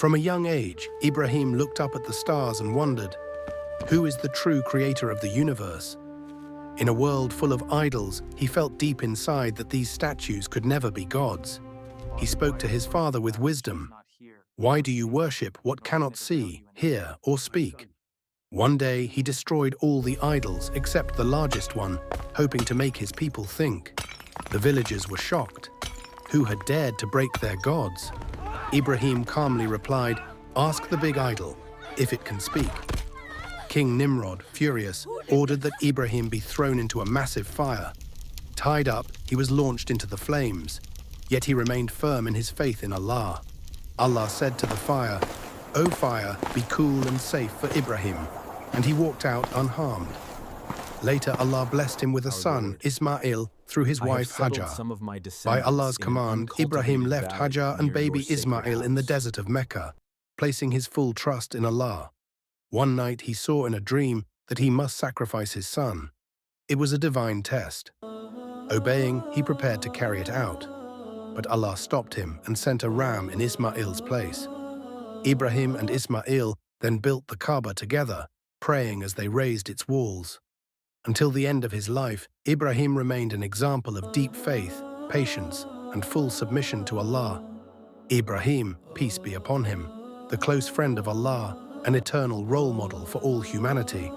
From a young age, Ibrahim looked up at the stars and wondered, who is the true creator of the universe? In a world full of idols, he felt deep inside that these statues could never be gods. He spoke to his father with wisdom. Why do you worship what cannot see, hear, or speak? One day, he destroyed all the idols except the largest one, hoping to make his people think. The villagers were shocked. Who had dared to break their gods? Ibrahim calmly replied, "Ask the big idol, if it can speak." King Nimrod, furious, ordered that Ibrahim be thrown into a massive fire. Tied up, he was launched into the flames. Yet he remained firm in his faith in Allah. Allah said to the fire, "O fire, be cool and safe for Ibrahim," and he walked out unharmed. Later, Allah blessed him with a son, Ismail, through his wife Hajar. By Allah's command, Ibrahim left Hajar and baby Ismail in the desert of Mecca, placing his full trust in Allah. One night he saw in a dream that he must sacrifice his son. It was a divine test. Obeying, he prepared to carry it out. But Allah stopped him and sent a ram in Ismail's place. Ibrahim and Ismail then built the Kaaba together, praying as they raised its walls. Until the end of his life, Ibrahim remained an example of deep faith, patience, and full submission to Allah. Ibrahim, peace be upon him, the close friend of Allah, an eternal role model for all humanity.